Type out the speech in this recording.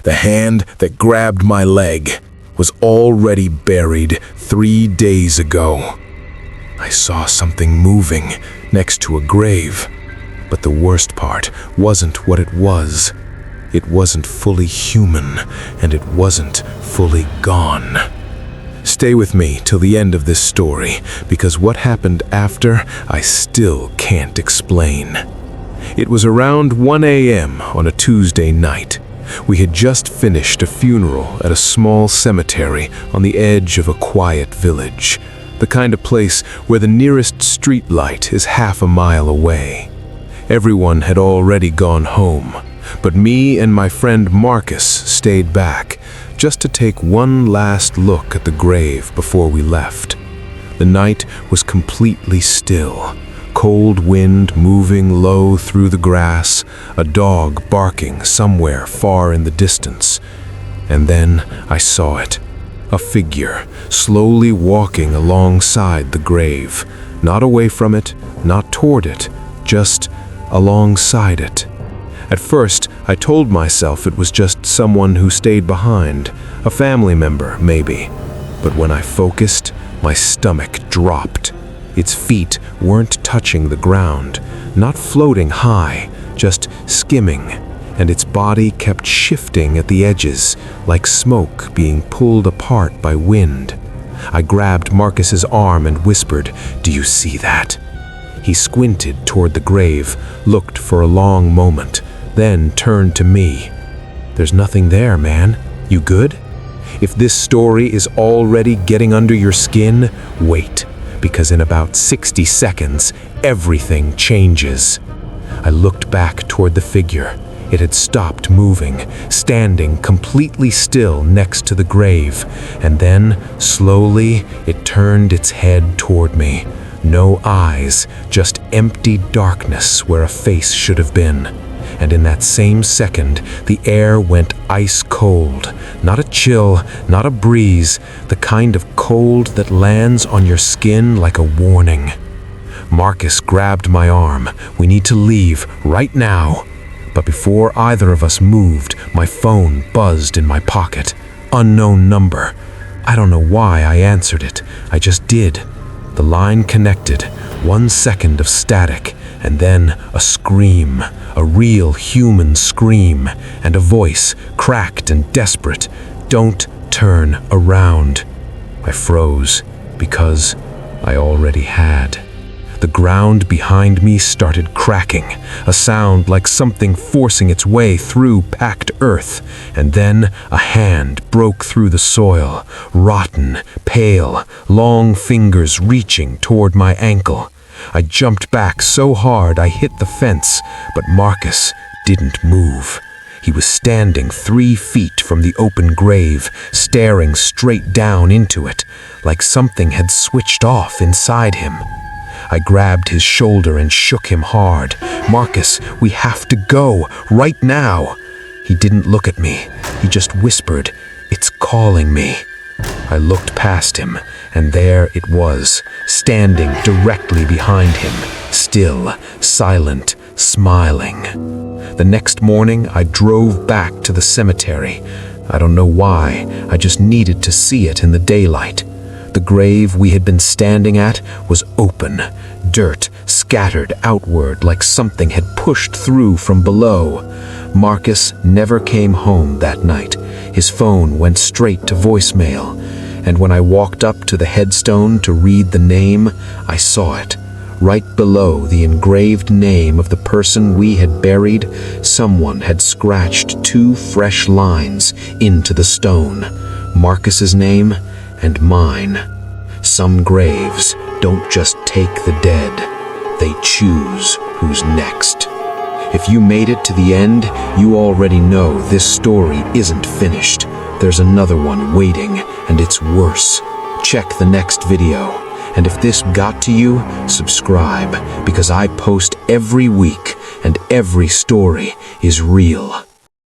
the hand that grabbed my leg, was already buried 3 days ago. I saw something moving next to a grave, but the worst part wasn't what it was. It wasn't fully human, and it wasn't fully gone. Stay with me till the end of this story, because what happened after, I still can't explain. It was around 1 a.m. on a Tuesday night. We had just finished a funeral at a small cemetery on the edge of a quiet village, the kind of place where the nearest street light is half a mile away. Everyone had already gone home, but me and my friend Marcus stayed back, just to take one last look at the grave before we left. The night was completely still, cold wind moving low through the grass, a dog barking somewhere far in the distance. And then I saw it, a figure slowly walking alongside the grave, not away from it, not toward it, just alongside it. At first, I told myself it was just someone who stayed behind, a family member, maybe. But when I focused, my stomach dropped. Its feet weren't touching the ground, not floating high, just skimming, and its body kept shifting at the edges, like smoke being pulled apart by wind. I grabbed Marcus's arm and whispered, "Do you see that?" He squinted toward the grave, looked for a long moment, then turned to me. "There's nothing there, man. You good? If this story is already getting under your skin, wait, because in about 60 seconds, everything changes." I looked back toward the figure. It had stopped moving, standing completely still next to the grave, and then, slowly, it turned its head toward me. No eyes, just empty darkness where a face should have been. And in that same second, the air went ice cold. Not a chill, not a breeze, the kind of cold that lands on your skin like a warning. Marcus grabbed my arm. "We need to leave, right now." But before either of us moved, my phone buzzed in my pocket. Unknown number. I don't know why I answered it. I just did. The line connected, 1 second of static, and then a scream, a real human scream, and a voice, cracked and desperate, "Don't turn around." I froze, because I already had. The ground behind me started cracking, a sound like something forcing its way through packed earth, and then a hand broke through the soil, rotten, pale, long fingers reaching toward my ankle. I jumped back so hard I hit the fence, but Marcus didn't move. He was standing 3 feet from the open grave, staring straight down into it, like something had switched off inside him. I grabbed his shoulder and shook him hard. "Marcus, we have to go, right now." He didn't look at me. He just whispered, "It's calling me." I looked past him, and there it was, standing directly behind him, still, silent, smiling. The next morning, I drove back to the cemetery. I don't know why, I just needed to see it in the daylight. The grave we had been standing at was open, dirt scattered outward like something had pushed through from below. Marcus never came home that night. His phone went straight to voicemail, and when I walked up to the headstone to read the name, I saw it. Right below the engraved name of the person we had buried, someone had scratched 2 fresh lines into the stone. Marcus's name and mine. Some graves don't just take the dead, they choose who's next. If you made it to the end, you already know this story isn't finished. There's another one waiting, and it's worse. Check the next video. And if this got to you, subscribe, because I post every week, and every story is real.